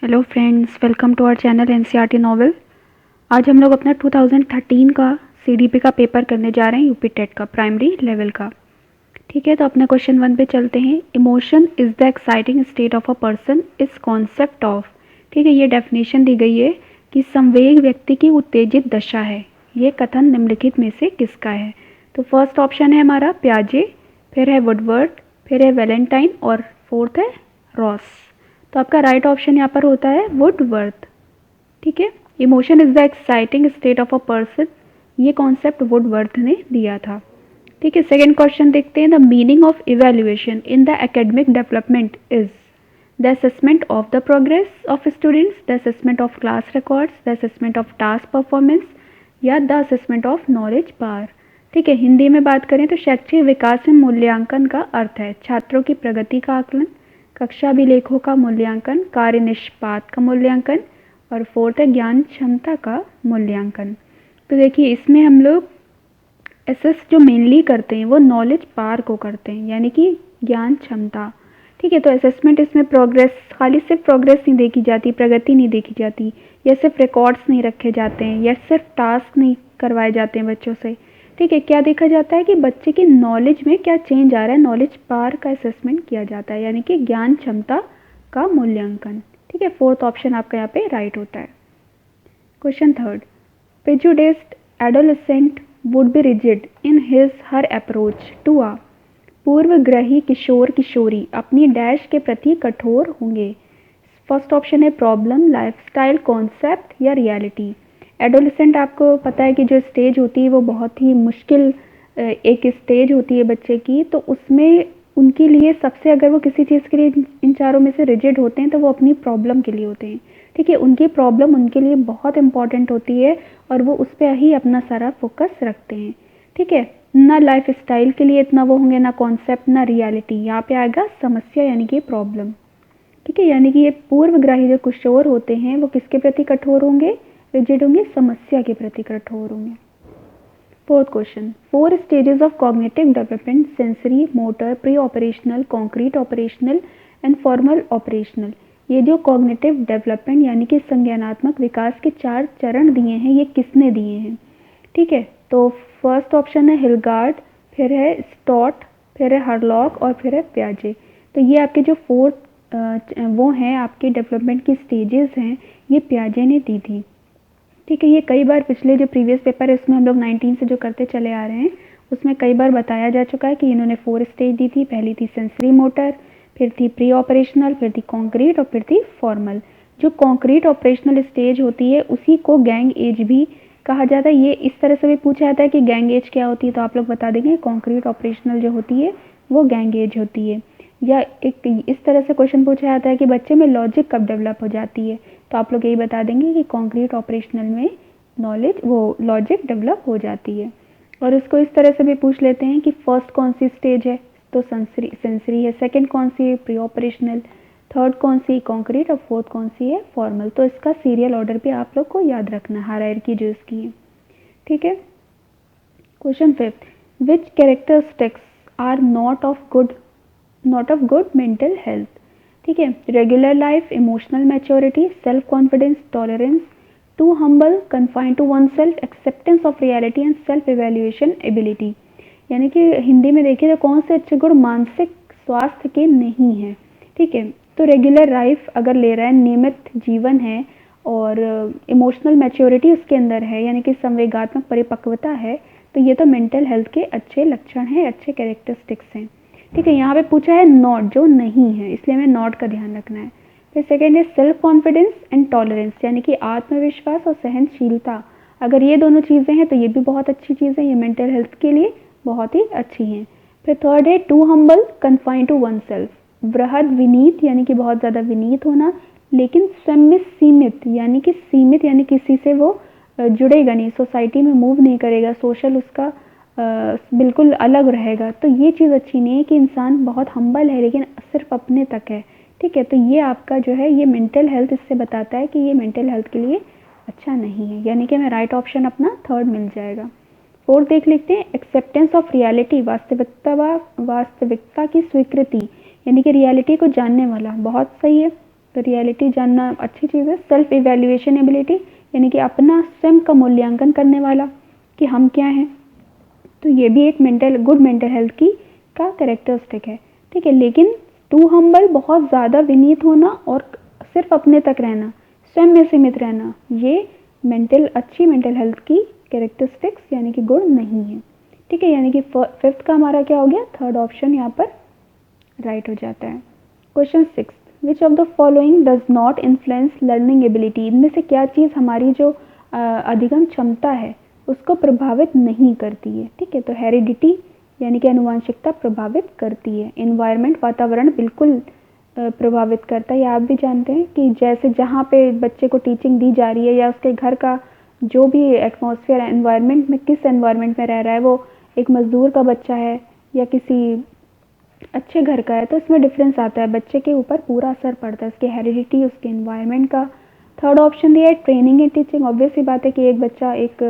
Hello friends, welcome to our channel NCERT novel. आज हम लोग अपना 2013 का सीडीपी का पेपर करने जा रहे हैं, यूपी टेट का प्राइमरी लेवल का। ठीक है, तो अपने क्वेश्चन 1 पे चलते हैं। Emotion is the exciting state of a person is concept of. ठीक है, ये डेफिनेशन दी गई है कि संवेग व्यक्ति की उत्तेजित दशा है। ये कथन निम्नलिखित में से किसका है? तो फर्स्ट ऑप्शन है हमारा प्याजे, फिर है वुडवर्ड, फिर है वैलेंटाइन और फोर्थ है रॉस। तो आपका राइट ऑप्शन यहाँ पर होता है वुडवर्थ। ठीक है, emotion is the exciting state of a person, ये कॉन्सेप्ट वुडवर्थ ने दिया था। ठीक है, सेकेंड क्वेश्चन देखते हैं। The meaning of evaluation in the academic development is the assessment of the progress of students, the assessment of class records, the assessment of task performance या the assessment of knowledge power. ठीक है, हिंदी में बात करें तो शैक्षिक विकास में मूल्यांकन का अर्थ है छात्रों की प्रगति का आकलन, कक्षा अभिलेखों का मूल्यांकन, कार्य निष्पात का मूल्यांकन और फोर्थ है ज्ञान क्षमता का मूल्यांकन। तो देखिए, इसमें हम लोग एसएस जो मेनली करते हैं वो नॉलेज पार को करते हैं, यानी कि ज्ञान क्षमता। ठीक है, तो असेसमेंट इसमें प्रोग्रेस, खाली सिर्फ प्रोग्रेस नहीं देखी जाती, प्रगति नहीं देखी जाती, या सिर्फ रिकॉर्ड्स नहीं रखे जाते हैं, या सिर्फ टास्क नहीं करवाए जाते हैं बच्चों से। ठीक है, क्या देखा जाता है कि बच्चे की नॉलेज में क्या चेंज आ रहा है, नॉलेज पार का असेसमेंट किया जाता है, यानी कि ज्ञान क्षमता का मूल्यांकन। ठीक है, फोर्थ ऑप्शन आपका यहाँ पे राइट होता है। Question third, prejudiced adolescent would be rigid in his her approach to a. पूर्वग्रही किशोर किशोरी अपनी डैश के प्रति कठोर होंगे। फर्स्ट ऑप्शन है प्रॉब्लम, लाइफस्टाइल, कॉन्सेप्ट या रियलिटी। एडोलेसेंट आपको पता है कि जो स्टेज होती है वो बहुत ही मुश्किल एक स्टेज होती है बच्चे की, तो उसमें उनके लिए सबसे, अगर वो किसी चीज़ के लिए इन चारों में से रिजिड होते हैं तो वो अपनी प्रॉब्लम के लिए होते हैं। ठीक है, उनकी प्रॉब्लम उनके लिए बहुत इंपॉर्टेंट होती है और वो उस पर ही अपना सारा फोकस रखते हैं। ठीक है, ना लाइफ स्टाइल के लिए इतना वो होंगे, ना कॉन्सेप्ट, ना रियलिटी। यहाँ पे आएगा समस्या, यानी कि प्रॉब्लम। ठीक है, यानी कि ये पूर्वग्राही जो किशोर होते हैं वो किसके प्रति कठोर होंगे, रिजिड होंगे, समस्या के प्रति कठोर होंगे। Fourth question, 4 stages of cognitive development, sensory, motor, pre operational, concrete operational and formal operational. ये जो कॉग्निटिव डेवलपमेंट यानी कि संज्ञानात्मक विकास के 4 चरण दिए हैं, ये किसने दिए हैं? ठीक है, तो फर्स्ट ऑप्शन है हिलगार्ड, फिर है स्टॉट, फिर है हरलॉक और फिर है प्याजे। तो ये आपके जो फोर्थ वो हैं आपके डेवलपमेंट की स्टेजेस हैं, ये प्याजे ने दी थी। ठीक है, ये कई बार पिछले जो प्रीवियस पेपर है उसमें हम लोग 19 से जो करते चले आ रहे हैं उसमें कई बार बताया जा चुका है कि इन्होंने 4 स्टेज दी थी। पहली थी सेंसरी मोटर, फिर थी प्री ऑपरेशनल, फिर थी कॉन्क्रीट और फिर थी फॉर्मल। जो कॉन्क्रीट ऑपरेशनल स्टेज होती है उसी को गैंग एज भी कहा जाता है। ये इस तरह से भी पूछा जाता है कि गैंग एज क्या होती है, तो आप लोग बता देंगे कॉन्क्रीट ऑपरेशनल जो होती है वो गैंग एज होती है। या एक इस तरह से क्वेश्चन पूछा जाता है कि बच्चे में लॉजिक कब डेवलप हो जाती है, तो आप लोग यही बता देंगे कि कॉन्क्रीट ऑपरेशनल में नॉलेज वो लॉजिक डेवलप हो जाती है। और इसको इस तरह से भी पूछ लेते हैं कि फर्स्ट कौन सी स्टेज है, तो सेंसरी है, सेकंड कौन सी है, प्री ऑपरेशनल, थर्ड कौन सी कॉन्क्रीट और फोर्थ कौन सी है फॉर्मल। तो इसका सीरियल ऑर्डर भी आप लोग को याद रखना, हायरार्की जो इसकी है। ठीक है, question fifth, which characteristics are not of good mental health. ठीक है, regular life, emotional maturity, self confidence, tolerance, to humble, confined to oneself, acceptance of reality and self evaluation ability. यानी कि हिंदी में देखिए तो कौन से अच्छे गुण मानसिक स्वास्थ्य के नहीं हैं। ठीक है, तो रेगुलर लाइफ अगर ले रहा है, नियमित जीवन है, और इमोशनल मैच्योरिटी उसके अंदर है, यानी कि संवेगात्मक परिपक्वता है, तो ये तो मेंटल हेल्थ के अच्छे लक्षण हैं, अच्छे कैरेक्टरिस्टिक्स हैं। ठीक है, यहाँ पे पूछा है नॉट, जो नहीं है, इसलिए हमें नॉट का ध्यान रखना है। फिर सेकेंड है सेल्फ कॉन्फिडेंस एंड टॉलरेंस, यानी कि आत्मविश्वास और सहनशीलता। अगर ये दोनों चीज़ें हैं तो ये भी बहुत अच्छी चीज़ें, ये मेंटल हेल्थ के लिए बहुत ही अच्छी हैं। फिर थर्ड है to humble, confined to oneself, वृहद विनीत, यानी कि बहुत ज़्यादा विनीत होना, लेकिन स्वयं में सीमित, यानी कि सीमित यानी किसी से वो जुड़ेगा नहीं, सोसाइटी में मूव नहीं करेगा, सोशल उसका बिल्कुल अलग रहेगा। तो ये चीज़ अच्छी नहीं है कि इंसान बहुत हम्बल है लेकिन सिर्फ अपने तक है। ठीक है, तो ये आपका जो है ये मेंटल हेल्थ इससे बताता है कि ये मेंटल हेल्थ के लिए अच्छा नहीं है, यानी कि हमें राइट ऑप्शन अपना थर्ड मिल जाएगा। फोर्थ देख लेते हैं, एक्सेप्टेंस ऑफ रियलिटी, वास्तविकता की स्वीकृति, यानी कि रियलिटी को जानने वाला, बहुत सही है। तो रियलिटी जानना अच्छी चीज़ है। सेल्फ इवैल्यूएशन एबिलिटी यानी कि अपना स्वयं का मूल्यांकन करने वाला कि हम क्या हैं, तो ये भी एक गुड मेंटल हेल्थ की का कैरेक्टरिस्टिक है, ठीक है। लेकिन टू हम्बल, बहुत ज़्यादा विनीत होना और सिर्फ अपने तक रहना, स्वयं में सीमित रहना, ये अच्छी मेंटल हेल्थ की कैरेक्टरिस्टिक्स यानी कि गुण नहीं है, ठीक है। यानी कि फिफ्थ का हमारा क्या हो गया, थर्ड ऑप्शन यहाँ पर राइट हो जाता है। Question 6, which of the following does not influence learning ability, इनमें से क्या चीज़ हमारी जो अधिगम क्षमता है उसको प्रभावित नहीं करती है, ठीक है। तो हेरिडिटी यानी कि आनुवांशिकता प्रभावित करती है। एनवायरनमेंट, वातावरण बिल्कुल प्रभावित करता है। ये आप भी जानते हैं कि जैसे जहाँ पे बच्चे को टीचिंग दी जा रही है या उसके घर का जो भी एटमॉस्फेयर एनवायरनमेंट में, किस एनवायरनमेंट में रह रहा है, वो एक मज़दूर का बच्चा है या किसी अच्छे घर का है, तो इसमें डिफरेंस आता है, बच्चे के ऊपर पूरा असर पड़ता है, उसकी हेरिडिटी, उसके एनवायरनमेंट का। थर्ड ऑप्शन दिया है ट्रेनिंग एंड टीचिंग। ऑब्वियस सी बात है कि एक बच्चा एक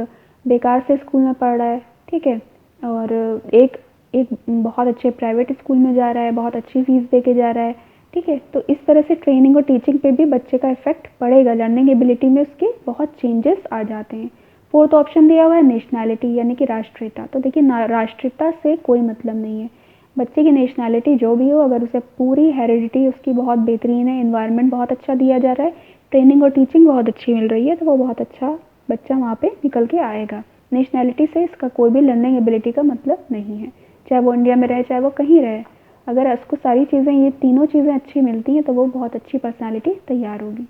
बेकार से स्कूल में पढ़ रहा है, ठीक है, और एक एक बहुत अच्छे प्राइवेट स्कूल में जा रहा है, बहुत अच्छी फीस दे के जा रहा है, ठीक है। तो इस तरह से ट्रेनिंग और टीचिंग पे भी बच्चे का इफेक्ट पड़ेगा, लर्निंग एबिलिटी में उसके बहुत चेंजेस आ जाते हैं। फोर्थ ऑप्शन दिया हुआ है नेशनैलिटी यानी कि राष्ट्रीयता। तो देखिए राष्ट्रीयता से कोई मतलब नहीं है, बच्चे की नेशनैलिटी जो भी हो, अगर उसे पूरी हेरिडिटी उसकी बहुत बेहतरीन है, एनवायरनमेंट बहुत अच्छा दिया जा रहा है, ट्रेनिंग और टीचिंग बहुत अच्छी मिल रही है, तो वो बहुत अच्छा बच्चा वहाँ पे निकल के आएगा। नेशनैलिटी से इसका कोई भी लर्निंग एबिलिटी का मतलब नहीं है, चाहे वो इंडिया में रहे चाहे वो कहीं रहे, अगर उसको सारी चीज़ें, ये तीनों चीज़ें अच्छी मिलती हैं तो वो बहुत अच्छी पर्सनैलिटी तैयार होगी।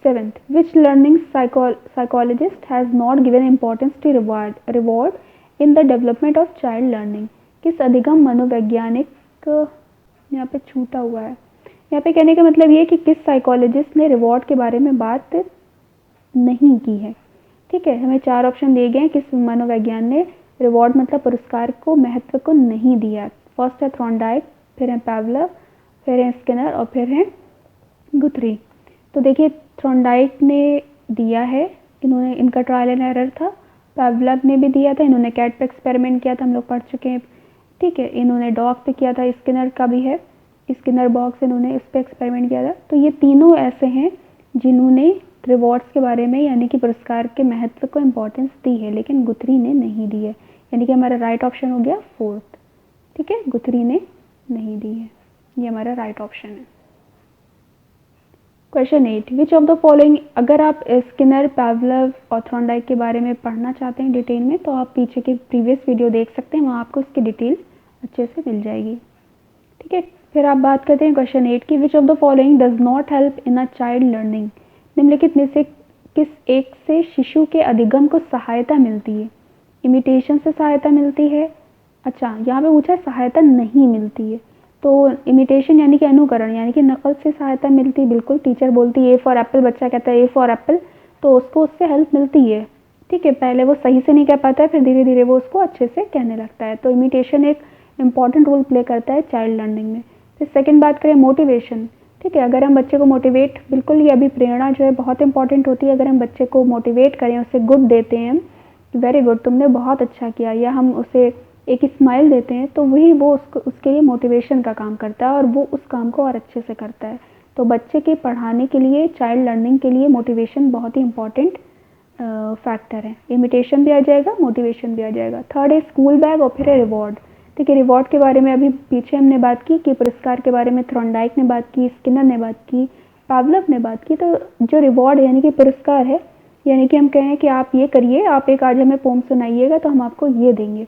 Seventh, which learning psychologist has not given importance to reward in the development of child learning. किस अधिगम मनोवैज्ञानिक, यहाँ पे छूटा हुआ है, यहाँ पे कहने का मतलब ये कि किस साइकोलॉजिस्ट ने रिवॉर्ड के बारे में बात नहीं की है, ठीक है। हमें 4 ऑप्शन दिए गए हैं, किस मनोवैज्ञान ने रिवॉर्ड मतलब पुरस्कार को महत्व को नहीं दिया। फर्स्ट है थॉर्नडाइक, फिर है पावलोव, फिर है स्किनर और फिर है गुथरी। तो देखिए थॉर्नडाइक ने दिया है, इन्होंने, इनका ट्रायल एंड एरर था। पावलोव ने भी दिया था, इन्होंने कैट पे एक्सपेरिमेंट किया था, हम लोग पढ़ चुके हैं, ठीक है। इन्होंने डॉग पे किया था, स्किनर का भी है, स्किनर बॉक्स, इन्होंने इस पे एक्सपेरिमेंट किया था। तो ये तीनों ऐसे हैं जिन्होंने रिवॉर्ड्स के बारे में यानी कि पुरस्कार के महत्व को इम्पोर्टेंस दी है, लेकिन गुथरी ने नहीं दी है, यानी कि हमारा राइट ऑप्शन हो गया फोर्थ, ठीक है, गुथरी ने नहीं दी है, ये हमारा राइट ऑप्शन है। Question 8, which of the following, अगर आप स्किनर, पावलोव और थॉर्नडाइक के बारे में पढ़ना चाहते हैं डिटेल में, तो आप पीछे की प्रीवियस वीडियो देख सकते हैं, वहाँ आपको इसकी डिटेल अच्छे से मिल जाएगी, ठीक है। फिर आप बात करते हैं क्वेश्चन 8 की, which of the following does not help in a child learning. निम्नलिखित में से किस एक से शिशु के अधिगम को सहायता मिलती है। इमिटेशन से सहायता मिलती है, अच्छा यहाँ पे पूछा है सहायता नहीं मिलती है, तो इमिटेशन यानी कि अनुकरण यानी कि नकल से सहायता मिलती है, बिल्कुल। टीचर बोलती है ए फॉर एप्पल, बच्चा कहता है ए फॉर एप्पल, तो उसको उससे हेल्प मिलती है, ठीक है। पहले वो सही से नहीं कह पाता है, फिर धीरे धीरे वो उसको अच्छे से कहने लगता है, तो इमिटेशन एक इंपॉर्टेंट रोल प्ले करता है चाइल्ड लर्निंग में। फिर सेकेंड बात करें मोटिवेशन, ठीक है, अगर हम बच्चे को मोटिवेट, बिल्कुल ये अभी प्रेरणा जो है बहुत इंपॉर्टेंट होती है, अगर हम बच्चे को मोटिवेट करें, उसे गुड देते हैं, वेरी गुड तुमने बहुत अच्छा किया, या हम उसे एक स्माइल देते हैं, तो वही वो उसके लिए मोटिवेशन का काम करता है और वो उस काम को और अच्छे से करता है। तो बच्चे के पढ़ाने के लिए, चाइल्ड लर्निंग के लिए मोटिवेशन बहुत ही इंपॉर्टेंट फैक्टर है। इमिटेशन भी आ जाएगा, मोटिवेशन भी आ जाएगा। थर्ड है स्कूल बैग और फिर है रिवॉर्ड, ठीक है। रिवॉर्ड के बारे में अभी पीछे हमने बात की कि पुरस्कार के बारे में थॉर्नडाइक ने बात की, स्किनर ने बात की, पावलोव ने बात की। तो जो रिवॉर्ड यानी कि पुरस्कार है, यानी कि हम कहें कि आप ये करिए, आप एक आज हमें पोम सुनाइएगा तो हम आपको ये देंगे,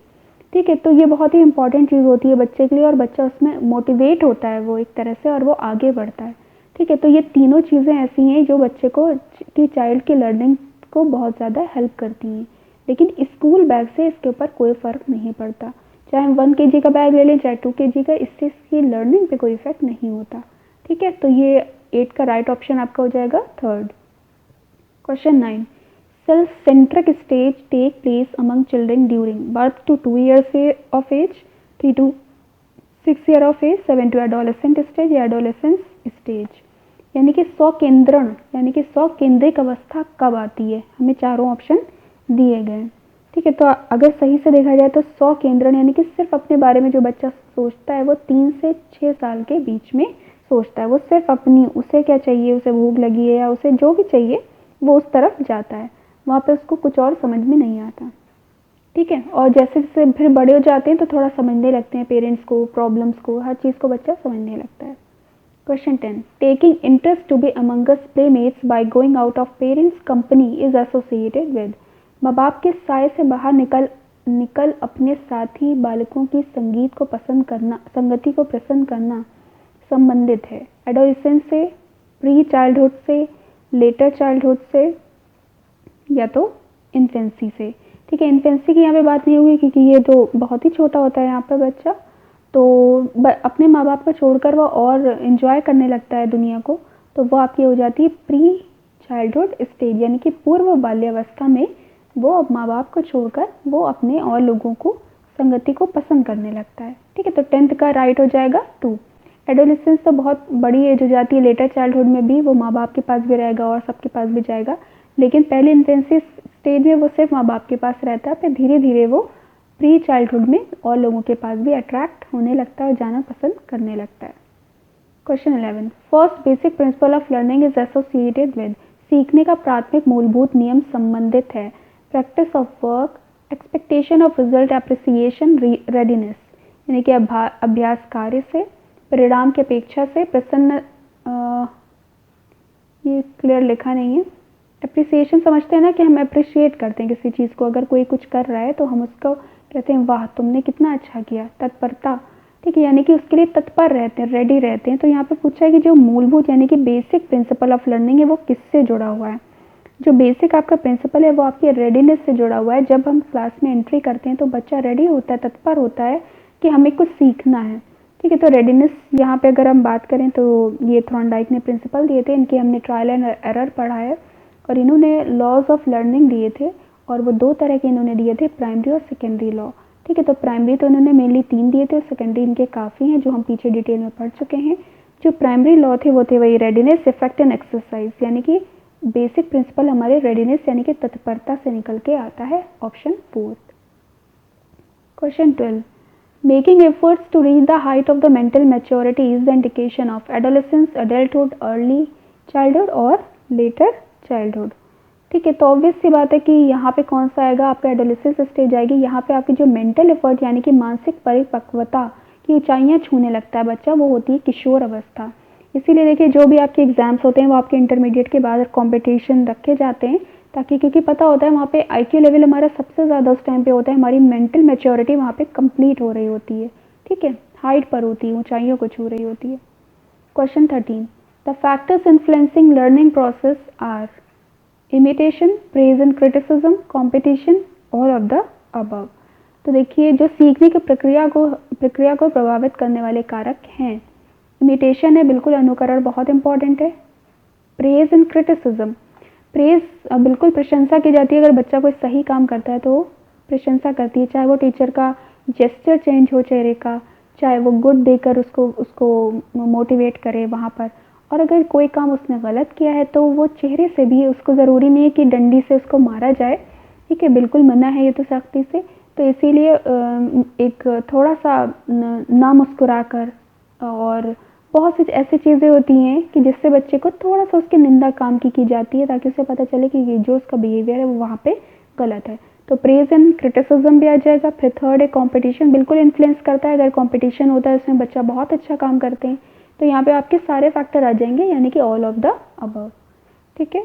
ठीक है। तो ये बहुत ही इंपॉर्टेंट चीज़ होती है बच्चे के लिए, और बच्चा उसमें मोटिवेट होता है वो एक तरह से, और वो आगे बढ़ता है, ठीक है। तो ये तीनों चीज़ें ऐसी हैं जो बच्चे को की चाइल्ड की लर्निंग को बहुत ज़्यादा हेल्प करती हैं, लेकिन स्कूल बैग से इसके ऊपर कोई फ़र्क नहीं पड़ता। चाहे हम 1 kg का बैग ले लें चाहे 2 kg का, इससे इसकी लर्निंग पे कोई इफेक्ट नहीं होता, ठीक है। तो ये 8 का राइट ऑप्शन आपका हो जाएगा third. Question 9, self centric stage take place among children during birth to 2 years of age, 3 to 6 year of age, 7 to adolescent stage या adolescence stage। यानी कि स्वकेंद्रण यानी कि स्वकेंद्रिक अवस्था कब आती है, हमें चारों ऑप्शन दिए गए हैं, ठीक है। तो अगर सही से देखा जाए तो स्वकेंद्रण यानी कि सिर्फ अपने बारे में जो बच्चा सोचता है वो 3 से 6 साल के बीच में सोचता है, वो सिर्फ अपनी, उसे क्या चाहिए, उसे भूख लगी है या उसे जो भी चाहिए वो उस तरफ जाता है, वहाँ पे उसको कुछ और समझ में नहीं आता। ठीक है, और जैसे जैसे फिर बड़े हो जाते हैं तो थोड़ा समझने लगते हैं पेरेंट्स को, प्रॉब्लम्स को, हर चीज़ को बच्चा समझने लगता है। Question 10, taking interest to be amongst playmates by going out of parents company is associated with. माँ बाप के साय से बाहर निकल अपने साथी बालकों की संगति को पसंद करना संबंधित है। एडोलेसेंस से, प्री चाइल्डहुड से, लेटर चाइल्डहुड से, या तो इन्फेंसी से। ठीक है, इन्फेंसी की यहाँ पे बात नहीं होगी क्योंकि ये तो बहुत ही छोटा होता है यहाँ पर बच्चा, तो अपने माँ बाप को छोड़कर वो और इन्जॉय करने लगता है दुनिया को, तो वो आपकी हो जाती है प्री चाइल्डहुड स्टेज, यानी कि पूर्व बाल्यावस्था में वो माँ बाप को छोड़कर वो अपने और लोगों को संगति को पसंद करने लगता है। ठीक है, तो 10th का राइट हो जाएगा 2। एडोलेसेंस तो बहुत बड़ी एज हो जाती है, लेटर चाइल्डहुड में भी वो माँ बाप के पास भी रहेगा और सबके पास भी जाएगा, लेकिन पहले इन्फेंसी स्टेज में वो सिर्फ माँ बाप के पास रहता है, फिर धीरे धीरे वो प्री चाइल्डहुड में और लोगों के पास भी अट्रैक्ट होने लगता है और जाना पसंद करने लगता है। Question 11, first basic principle of learning is associated with. सीखने का प्राथमिक मूलभूत नियम संबंधित है practice of work, expectation of result, appreciation, readiness, यानी कि अभ्यास कार्य से, परिणाम की अपेक्षा से, प्रसन्न, ये क्लियर लिखा नहीं है। एप्रिसिएशन समझते हैं ना कि हम अप्रिशिएट करते हैं किसी चीज़ को, अगर कोई कुछ कर रहा है तो हम उसको कहते हैं वाह तुमने कितना अच्छा किया, तत्परता। ठीक है, यानी कि उसके लिए तत्पर रहते हैं, रेडी रहते हैं। तो यहाँ पे पूछा है कि जो मूलभूत यानी कि बेसिक प्रिंसिपल ऑफ लर्निंग है वो किससे जुड़ा हुआ है। जो बेसिक आपका प्रिंसिपल है वो आपकी रेडीनेस से जुड़ा हुआ है। जब हम क्लास में एंट्री करते हैं तो बच्चा रेडी होता है, तत्पर होता है कि हमें कुछ सीखना है। ठीक है, तो रेडीनेस यहाँ पे अगर हम बात करें तो ये थॉर्नडाइक ने प्रिंसिपल दिए थे, इनके हमने ट्रायल एंड एरर पढ़ा है, और इन्होंने लॉज ऑफ लर्निंग दिए थे, और वो 2 तरह के इन्होंने दिए थे, प्राइमरी और सेकेंडरी लॉ। ठीक है, तो प्राइमरी तो इन्होंने मेनली 3 दिए थे और सेकेंडरी इनके काफ़ी हैं जो हम पीछे डिटेल में पढ़ चुके हैं। जो प्राइमरी लॉ थे वो थे वही रेडीनेस, इफेक्ट एंड एक्सरसाइज, यानी कि बेसिक प्रिंसिपल हमारे रेडीनेस यानी कि तत्परता से निकल के आता है, option 4। Question 12, making efforts to reach the height of the mental maturity is the indication of adolescence, adulthood, early childhood और लेटर चाइल्डहुड। ठीक है, तो ऑब्वियस सी बात है कि यहाँ पे कौन सा आएगा, आपका एडोलेसेंस स्टेज आएगी। यहाँ पे आपकी जो मेंटल एफर्ट यानी कि मानसिक परिपक्वता की ऊंचाइयाँ छूने लगता है बच्चा, वो होती है किशोर अवस्था। इसीलिए देखिए जो भी आपके एग्जाम्स होते हैं वो आपके इंटरमीडिएट के बाद कंपटीशन रखे जाते हैं, ताकि क्योंकि पता होता है वहाँ पे आईक्यू लेवल हमारा सबसे ज़्यादा उस टाइम पे होता है, हमारी मेंटल मैच्योरिटी वहाँ पे कंप्लीट हो रही होती है। ठीक है, हाइट पर होती है, ऊंचाइयों को छू रही होती है। Question 13, the factors influencing learning process are imitation, praise and criticism, competition, all of the above. तो देखिए जो सीखने की प्रक्रिया को प्रभावित करने वाले कारक हैं, इमिटेशन है, बिल्कुल अनुकरण बहुत इंपॉर्टेंट है। प्रेज एंड क्रिटिसिज्म, प्रेज बिल्कुल प्रशंसा की जाती है, अगर बच्चा कोई सही काम करता है तो प्रशंसा करती है, चाहे वो टीचर का जेस्चर चेंज हो चेहरे का, चाहे वो गुड देकर उसको मोटिवेट करे वहाँ पर। और अगर कोई काम उसने गलत किया है तो वो चेहरे से भी, उसको ज़रूरी नहीं है कि डंडी से उसको मारा जाए। ठीक है, बिल्कुल मना है ये तो सख्ती से। तो इसीलिए एक थोड़ा सा ना मुस्कुरा कर, और बहुत सी ऐसी चीज़ें होती हैं कि जिससे बच्चे को थोड़ा सा उसकी निंदा काम की जाती है, ताकि उसे पता चले कि जो उसका बिहेवियर है वो वहाँ पे गलत है। तो प्रेज एंड क्रिटिसिज्म भी आ जाएगा। फिर थर्ड है कंपटीशन, बिल्कुल इन्फ्लुएंस करता है, अगर कंपटीशन होता है उसमें बच्चा बहुत अच्छा काम करते हैं तो यहाँ पे आपके सारे फैक्टर आ जाएंगे, यानी कि ऑल ऑफ द अबव। ठीक है,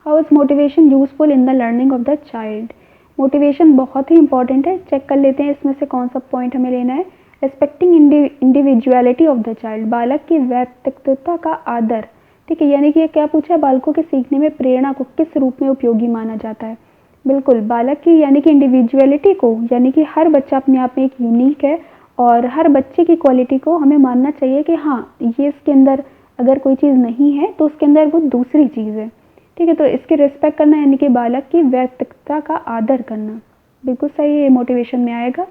how is motivation useful in the learning of the child. Motivation बहुत ही इंपॉर्टेंट है, चेक कर लेते हैं इसमें से कौन सा पॉइंट हमें लेना है। Respecting individuality of the child, बालक की व्यक्तित्वता का आदर। ठीक है, यानी कि क्या पूछा है, बालकों के सीखने में प्रेरणा को किस रूप में उपयोगी माना जाता है। बिल्कुल बालक की यानी कि इंडिविजुअलिटी को, यानी कि हर बच्चा अपने आप में एक यूनिक है, और हर बच्चे की क्वालिटी को हमें मानना चाहिए कि हाँ ये इसके अंदर अगर कोई चीज़ नहीं है तो उसके अंदर वो दूसरी चीज़ है। ठीक है, तो इसकी रिस्पेक्ट करना यानी कि बालक की व्यक्तित्वता का आदर करना, बिल्कुल सही है, मोटिवेशन में आएगा।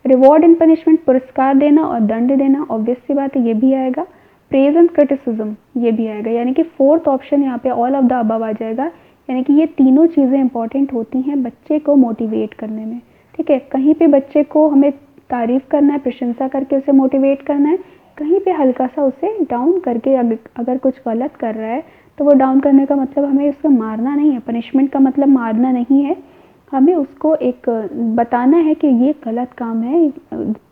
रिवॉर्ड एंड पनिशमेंट, पुरस्कार देना और दंड देना, ऑब्वियस सी बात है ये भी आएगा। प्रेज एंड क्रिटिसिज्म ये भी आएगा, यानी कि फोर्थ ऑप्शन यहाँ पे ऑल ऑफ द अबव आ जाएगा। यानी कि ये तीनों चीज़ें इंपॉर्टेंट होती हैं बच्चे को मोटिवेट करने में। ठीक है, कहीं पे बच्चे को हमें तारीफ करना है, प्रशंसा करके उसे मोटिवेट करना है, कहीं पे हल्का सा उसे डाउन करके अगर कुछ गलत कर रहा है तो वो डाउन करने का मतलब हमें उसको मारना नहीं है, पनिशमेंट का मतलब मारना नहीं है, हमें उसको एक बताना है कि ये गलत काम है,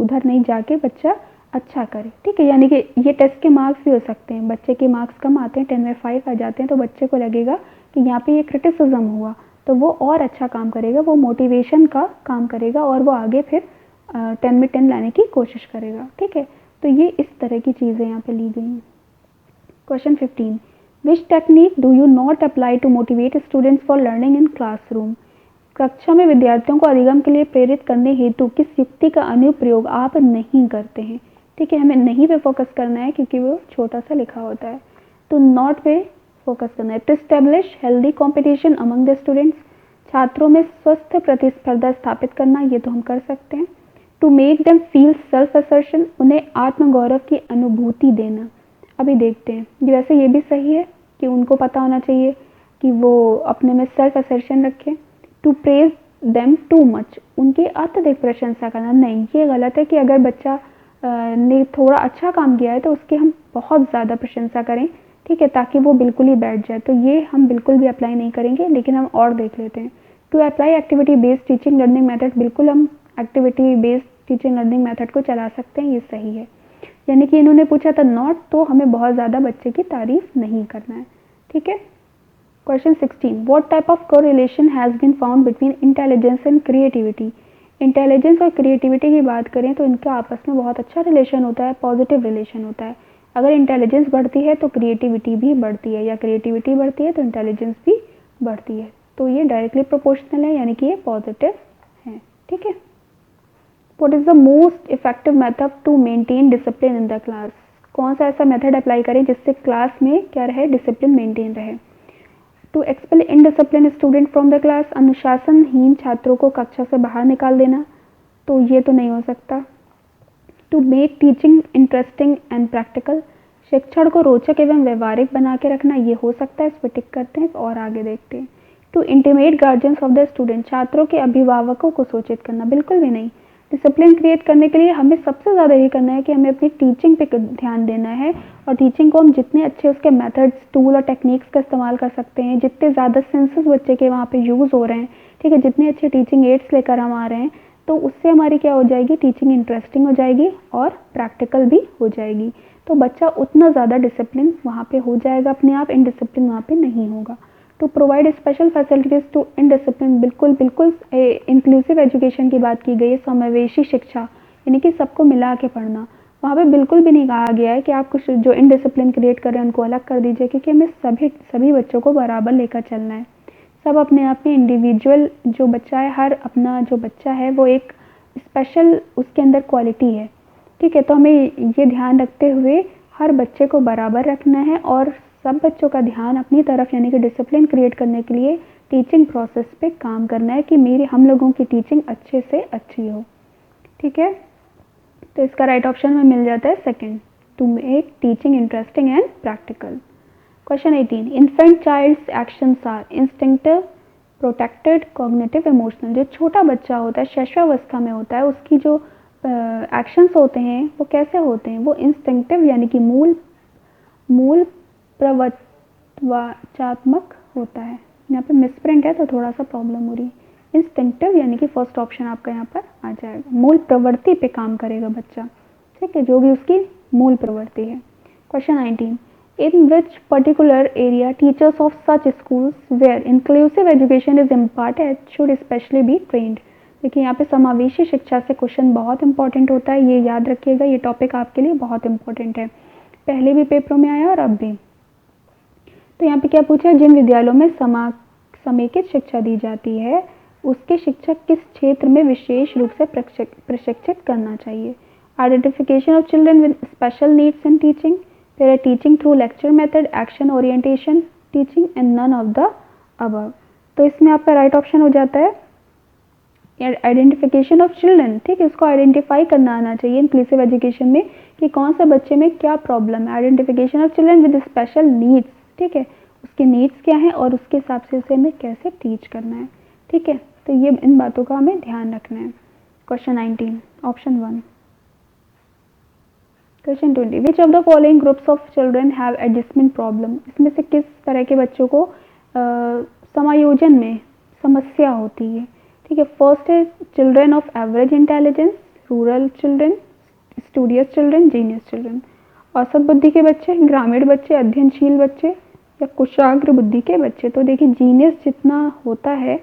उधर नहीं जाके बच्चा अच्छा करे, ठीक है। यानी कि ये टेस्ट के मार्क्स भी हो सकते हैं, बच्चे के मार्क्स कम आते हैं 10 में 5 आ जाते हैं तो बच्चे को लगेगा कि यहाँ पे ये क्रिटिसिज्म हुआ तो वो और अच्छा काम करेगा, वो मोटिवेशन का काम करेगा और वो आगे फिर 10 में 10 लाने की कोशिश करेगा, ठीक है। तो ये इस तरह की चीज़ें यहाँ पे ली गई हैं। Question 15, which technique do you not apply to motivate students for learning in classroom? कक्षा में विद्यार्थियों को अधिगम के लिए प्रेरित करने हेतु किस युक्ति का अनुप्रयोग आप नहीं करते हैं? ठीक है, हमें नहीं पे फोकस करना है क्योंकि वो छोटा सा लिखा होता है, तो नॉट पे फोकस करना है। To establish healthy competition among the students, छात्रों में स्वस्थ प्रतिस्पर्धा स्थापित करना, ये तो हम कर सकते हैं। To make them feel self assertion, उन्हें आत्मगौरव की अनुभूति देना। अभी देखते हैं, ये वैसे ये भी सही है कि उनको पता होना चाहिए कि वो अपने में सेल्फ असर्शन रखें। To praise them too much, उनकी अत्यधिक प्रशंसा करना, नहीं ये गलत है कि अगर बच्चा ने थोड़ा अच्छा काम किया है तो उसकी हम बहुत ज़्यादा प्रशंसा करें, ठीक है, ताकि वो बिल्कुल ही बैठ जाए, तो ये हम बिल्कुल भी अप्लाई नहीं करेंगे। लेकिन हम और देख लेते हैं। To apply activity based teaching learning method, बिल्कुल हम activity based teaching learning method को चला सकते हैं, ये सही है। यानी कि इन्होंने पूछा था नॉट, तो हमें बहुत ज़्यादा बच्चे की तारीफ नहीं करना है, ठीक है। Question 16, what type of correlation has been found between intelligence and creativity? Intelligence और क्रिएटिविटी की बात करें तो इनका आपस में बहुत अच्छा रिलेशन होता है, पॉजिटिव रिलेशन होता है। अगर इंटेलिजेंस बढ़ती है तो क्रिएटिविटी भी बढ़ती है, या क्रिएटिविटी बढ़ती है तो इंटेलिजेंस भी बढ़ती है, तो ये डायरेक्टली प्रोपोर्शनल है, यानी कि ये पॉजिटिव है, ठीक है। What is the most effective method to maintain discipline in the class? कौन सा ऐसा मेथड अप्लाई करें जिससे क्लास में क्या रहे, डिसिप्लिन मेंटेन रहे। To expel indiscipline student from the class, अनुशासनहीन छात्रों को कक्षा से बाहर निकाल देना, तो ये तो नहीं हो सकता। To make teaching interesting and practical, शिक्षण को रोचक एवं व्यवहारिक बना के रखना, ये हो सकता है, इस पर टिक करते हैं और आगे देखते हैं। To intimate guardians of the student, छात्रों के अभिभावकों को सूचित करना, बिल्कुल भी नहीं। डिसिप्लिन क्रिएट करने के लिए हमें सबसे ज़्यादा ये करना है कि हमें अपनी टीचिंग पे ध्यान देना है, और टीचिंग को हम जितने अच्छे उसके मेथड्स, टूल और टेक्निक्स का इस्तेमाल कर सकते हैं, जितने ज़्यादा सेंसेस बच्चे के वहाँ पे यूज़ हो रहे हैं, ठीक है, जितने अच्छे टीचिंग एड्स लेकर हम आ रहे हैं, तो उससे हमारी क्या हो जाएगी, टीचिंग इंटरेस्टिंग हो जाएगी और प्रैक्टिकल भी हो जाएगी, तो बच्चा उतना ज़्यादा डिसिप्लिन वहाँ पे हो जाएगा अपने आप, इनडिसिप्लिन वहाँ पे नहीं होगा। To provide special facilities to indiscipline, बिल्कुल बिल्कुल इंक्लूसिव एजुकेशन की बात की गई है, समावेशी शिक्षा, यानी कि सबको मिला के पढ़ना। वहाँ पे बिल्कुल भी नहीं कहा गया है कि आप कुछ जो इनडिसिप्लिन क्रिएट कर रहे हैं उनको अलग कर दीजिए, क्योंकि हमें सभी बच्चों को बराबर लेकर चलना है। सब अपने आप में इंडिविजुअल जो बच्चा है, हर अपना जो बच्चा है वो एक स्पेशल उसके अंदर क्वालिटी है, ठीक है। तो हमें ये ध्यान रखते हुए हर बच्चे को बराबर रखना है और सब बच्चों का ध्यान अपनी तरफ, यानी कि डिसिप्लिन क्रिएट करने के लिए टीचिंग प्रोसेस पे काम करना है कि हम लोगों की टीचिंग अच्छे से अच्छी हो, ठीक है। तो इसका राइट ऑप्शन में मिल जाता है second, to make teaching interesting and practical. Question 18, infant child's actions are instinctive, protected, cognitive, emotional. जो छोटा बच्चा होता है, शैशवावस्था में होता है, उसकी जो एक्शंस होते हैं वो कैसे होते हैं, वो इंस्टिंक्टिव यानी कि मूल प्रवत्वाचात्मक होता है। यहाँ पे मिसप्रिंट है तो थोड़ा सा प्रॉब्लम हो रही है। इंस्टिंक्टिव यानी कि फर्स्ट ऑप्शन आपका यहाँ पर आ जाएगा, मूल प्रवृत्ति पे काम करेगा बच्चा, ठीक है, जो भी उसकी मूल प्रवृत्ति है। Question 19, in which particular area teachers of such schools where inclusive education is imparted should specially be trained. देखिए यहाँ पे समावेशी शिक्षा से क्वेश्चन बहुत इंपॉर्टेंट होता है, ये याद रखिएगा, ये टॉपिक आपके लिए बहुत इंपॉर्टेंट है, पहले भी पेपरों में आया और अब भी। तो यहाँ पे क्या पूछा, जिन विद्यालयों में समेकित शिक्षा दी जाती है उसके शिक्षक किस क्षेत्र में विशेष रूप से प्रशिक्षित करना चाहिए। Identification of children with special needs in teaching, फिर teaching through lecture method, action orientation teaching and none of the above. तो इसमें आपका राइट ऑप्शन हो जाता है आइडेंटिफिकेशन ऑफ चिल्ड्रन, ठीक है, इसको आइडेंटिफाई करना आना चाहिए इंक्लूसिव एजुकेशन में कि कौन सा बच्चे में क्या प्रॉब्लम है। Identification of children with special needs, ठीक है, उसके नीड्स क्या हैं और उसके हिसाब से उसे हमें कैसे टीच करना है, ठीक है। तो ये इन बातों का हमें ध्यान रखना है। Question 19 option 1। Question 20, which of the following groups of children have adjustment problem, इसमें से किस तरह के बच्चों को समायोजन में समस्या होती है। ठीक है, फर्स्ट है children of average intelligence, rural children, studious children, genius children. औसत बुद्धि के बच्चे, ग्रामीण बच्चे, अध्ययनशील बच्चे या कुशाग्र बुद्धि के बच्चे। तो देखिए जीनियस जितना होता है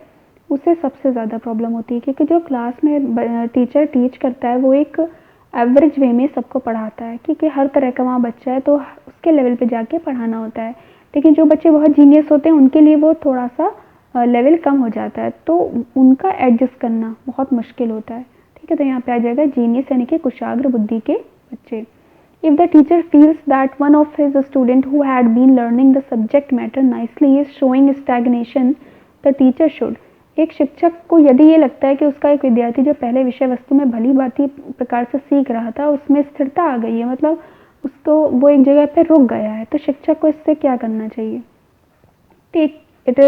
उसे सबसे ज़्यादा प्रॉब्लम होती है, क्योंकि जो क्लास में टीचर टीच करता है वो एक एवरेज वे में सबको पढ़ाता है, क्योंकि हर तरह का वहाँ बच्चा है तो उसके लेवल पे जाके पढ़ाना होता है। लेकिन जो बच्चे बहुत जीनियस होते हैं उनके लिए वो थोड़ा सा लेवल कम हो जाता है, तो उनका एडजस्ट करना बहुत मुश्किल होता है। ठीक है, तो यहाँ पे आ जाएगा जीनियस यानी कि कुशाग्र बुद्धि के बच्चे। If the teacher feels that one of his student who had been learning the subject matter nicely is showing stagnation, the teacher should। एक शिक्षक को यदि ये लगता है कि उसका एक विद्यार्थी जो पहले विषय वस्तु में भली भांति प्रकार से सीख रहा था उसमें स्थिरता आ गई है, मतलब उसको वो एक जगह पे रुक गया है, तो शिक्षक को इससे क्या करना चाहिए। Take it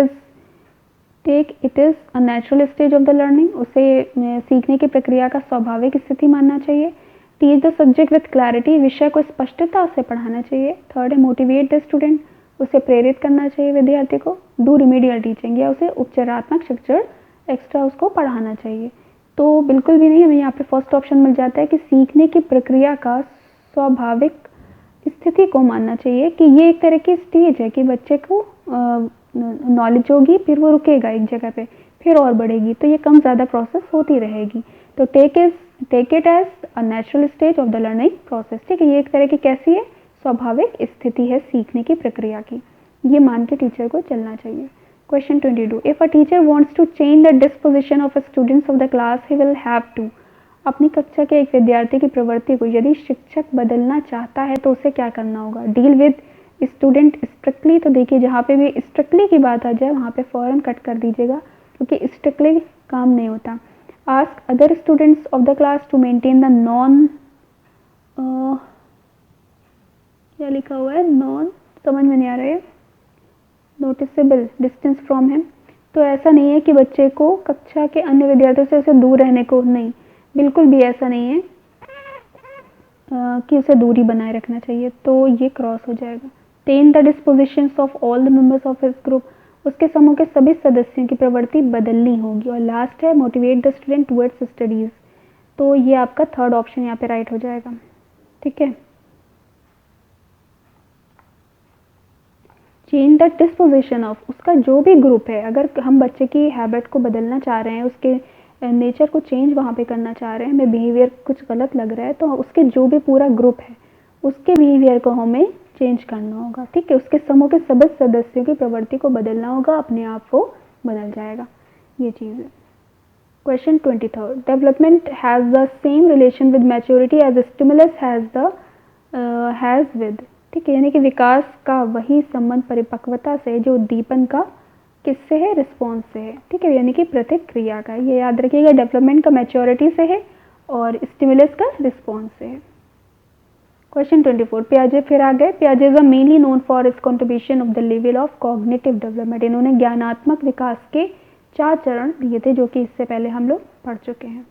is a natural stage of the learning, उसे सीखने की प्रक्रिया का स्वाभाविक स्थिति मानना चाहिए। Teach the subject with clarity, विषय को स्पष्टता से पढ़ाना चाहिए। थर्ड है मोटिवेट द स्टूडेंट, उसे प्रेरित करना चाहिए विद्यार्थी को। डू रिमीडियल टीचिंग, या उसे उपचारात्मक शिक्षण एक्स्ट्रा उसको पढ़ाना चाहिए। तो बिल्कुल भी नहीं, हमें यहाँ पे फर्स्ट ऑप्शन मिल जाता है कि सीखने की प्रक्रिया का स्वाभाविक स्थिति को मानना चाहिए, कि ये एक तरह की स्टेज है कि बच्चे को नॉलेज होगी, फिर वो रुकेगा एक जगह पे, फिर और बढ़ेगी, तो ये कम ज़्यादा प्रोसेस होती रहेगी। तो take it as a natural stage of the learning process. ठीक है, ये एक तरह की कैसी है, स्वाभाविक स्थिति है सीखने की प्रक्रिया की, ये मान के टीचर को चलना चाहिए। Question 22, if a teacher wants to change the disposition of students of the class he will have to. अपनी कक्षा के एक विद्यार्थी की प्रवृत्ति को यदि शिक्षक बदलना चाहता है तो उसे क्या करना होगा। डील विद स्टूडेंट स्ट्रिक्टली, तो देखिए जहाँ पे भी स्ट्रिक्टली की बात आ जाए वहाँ पे फ़ौरन कट कर दीजिएगा, क्योंकि स्ट्रिक्टली काम नहीं होता। Ask other students of the class to maintain the क्या लिखा हुआ है, नॉन समझ में नहीं आ रहा है, नोटिसेबल डिस्टेंस फ्रॉम हिम। तो ऐसा नहीं है कि बच्चे को कक्षा के अन्य विद्यार्थियों से उसे दूर रहने को, नहीं, बिल्कुल भी ऐसा नहीं है कि उसे दूरी बनाए रखना चाहिए, तो ये क्रॉस हो जाएगा। Tend the dispositions of all the members of his group, उसके समूह के सभी सदस्यों की प्रवृत्ति बदलनी होगी। और लास्ट है motivate the student towards studies, तो ये आपका थर्ड ऑप्शन यहाँ पे राइट हो जाएगा। ठीक है, चेंज द डिस्पोजिशन ऑफ, उसका जो भी ग्रुप है, अगर हम बच्चे की हैबिट को बदलना चाह रहे हैं, उसके नेचर को चेंज वहाँ पे करना चाह रहे हैं, हमें बिहेवियर कुछ गलत लग रहा है, तो उसके जो भी पूरा ग्रुप है उसके बिहेवियर को हमें चेंज करना होगा। ठीक है, उसके समूह के सभी सदस्यों की प्रवृत्ति को बदलना होगा, अपने आप वो बदल जाएगा, ये चीज़ है। Question 23, development has the same relation with maturity as stimulus has with. ठीक है, यानी कि विकास का वही संबंध परिपक्वता से जो उद्दीपन का किससे है, रिस्पॉन्स से है। ठीक है, यानी कि प्रतिक्रिया का, ये याद रखिएगा, डेवलपमेंट का मैच्योरिटी से है और स्टिमुलस का रिस्पॉन्स से है। क्वेश्चन 24, पियाजे फिर आ गए। पियाजे is mainly known for its contribution of the level of cognitive development. इन्होंने ज्ञानात्मक विकास के 4 चरण दिए थे, जो कि इससे पहले हम लोग पढ़ चुके हैं।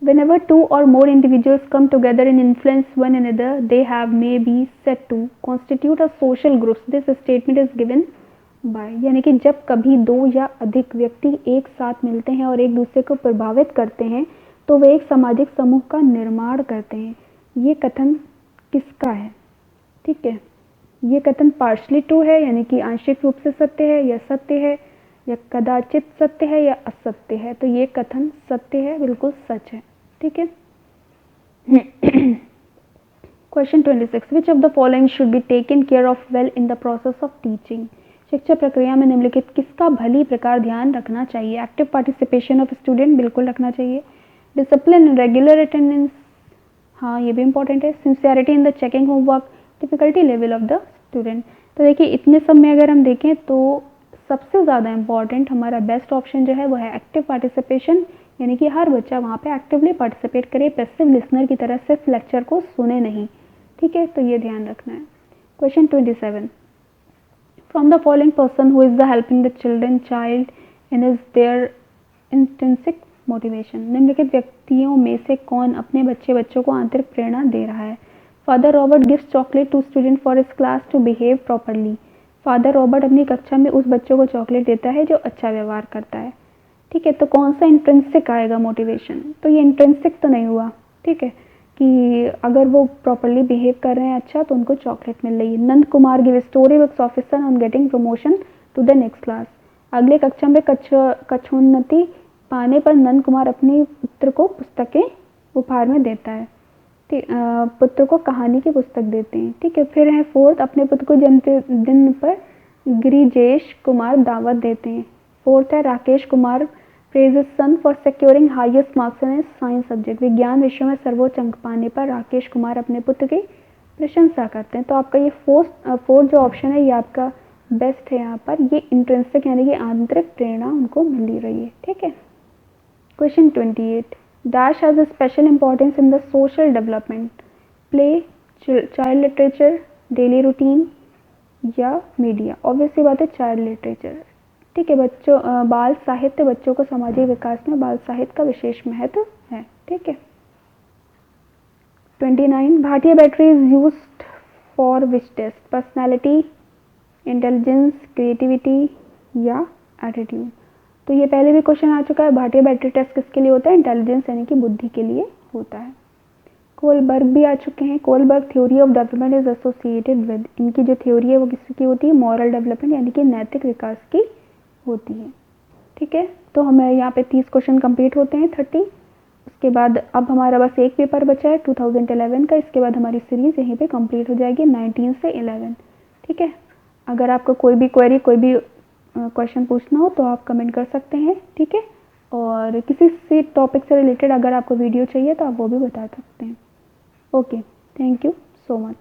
Whenever 2 or more individuals come together and influence one another, they have may be said to constitute a social group. This statement is given by, यानी कि जब कभी 2 या अधिक व्यक्ति एक साथ मिलते हैं और एक दूसरे को प्रभावित करते हैं तो वे एक सामाजिक समूह का निर्माण करते हैं। ये कथन किसका है। ठीक है, ये कथन पार्शली ट्रू है, यानी कि आंशिक रूप से सत्य है, या सत्य है, या कदाचित सत्य है, या असत्य है। तो ये कथन सत्य है, बिल्कुल सच है। ठीक है। Question 26, which of the following should be taken care of well in the process of teaching. शिक्षा प्रक्रिया में निम्नलिखित किसका भली प्रकार ध्यान रखना चाहिए। एक्टिव पार्टिसिपेशन ऑफ स्टूडेंट, बिल्कुल रखना चाहिए। डिसिप्लिन, रेगुलर अटेंडेंस, हाँ ये भी इंपॉर्टेंट है। Sincerity in the checking homework, difficulty level of the student. तो देखिए इतने सब में अगर हम देखें तो सबसे ज़्यादा इम्पॉर्टेंट हमारा बेस्ट ऑप्शन जो है वो है एक्टिव पार्टिसिपेशन, यानी कि हर बच्चा वहाँ पे एक्टिवली पार्टिसिपेट करे, पैसिव लिसनर की तरह सिर्फ लेक्चर को सुने नहीं। ठीक है, तो ये ध्यान रखना है। Question 27, from the following person who is the helping the children child and is their intrinsic motivation. निम्नलिखित व्यक्तियों में से कौन अपने बच्चों को आंतरिक प्रेरणा दे रहा है। Father Robert gives chocolate to student for his class to behave properly. Father Robert अपनी कक्षा में उस बच्चों को चॉकलेट देता है जो अच्छा व्यवहार करता है। ठीक है, तो कौन सा इंट्रिंसिक आएगा मोटिवेशन? तो ये इंट्रिंसिक तो नहीं हुआ। ठीक है, कि अगर वो प्रॉपरली बिहेव कर रहे हैं अच्छा तो उनको चॉकलेट मिल रही है। Nand Kumar give story books of his son on getting promotion to the next class. अगले कक्षा में कक्षोन्नति पाने पर नंद कुमार अपने पुत्र को पुस्तकें उपहार में देता है। पुत्र को कहानी की पुस्तक देते हैं। ठीक है, फिर है फोर्थ, अपने पुत्र को जन्मदिन पर गिरिजेश कुमार दावत देते हैं। फोर्थ है Rakesh Kumar praises son for securing highest marks in science subject. विज्ञान विषय में सर्वोच्च अंक पाने पर राकेश कुमार अपने पुत्र की प्रशंसा करते हैं। तो आपका ये फोर्थ जो ऑप्शन है ये आपका बेस्ट है। यहाँ पर ये इंट्रिंसिक यानी कि आंतरिक प्रेरणा उनको मिल रही है। ठीक है, question 28, dash has a special importance in the social development, play, child literature, daily routine या मीडिया। ऑब्वियसली बात है चाइल्ड लिटरेचर। ठीक है, बच्चों बाल साहित्य बच्चों को सामाजिक विकास में बाल साहित्य का विशेष महत्व है। ठीक है, 29, Bhatia battery is used for which test, personality, intelligence, creativity या एटीट्यूड। तो ये पहले भी क्वेश्चन आ चुका है। भाटिया बैटरी टेस्ट किसके लिए होता है? इंटेलिजेंस यानी कि बुद्धि के लिए होता है। कोलबर्ग भी आ चुके हैं। Kohlberg theory of development is associated with, इनकी जो थ्योरी है वो किसकी होती है? मॉरल डेवलपमेंट यानी कि नैतिक विकास की होती है। ठीक है, तो हमें यहाँ पे 30 क्वेश्चन कंप्लीट होते हैं, 30। उसके बाद अब हमारा बस एक पेपर बचा है 2011 का। इसके बाद हमारी सीरीज़ यहीं पे कंप्लीट हो जाएगी 19 से 11। ठीक है, अगर आपको कोई भी क्वेरी कोई भी क्वेश्चन पूछना हो तो आप कमेंट कर सकते हैं। ठीक है, और किसी से टॉपिक से रिलेटेड अगर आपको वीडियो चाहिए तो आप वो भी बता सकते हैं। Okay, thank you so much.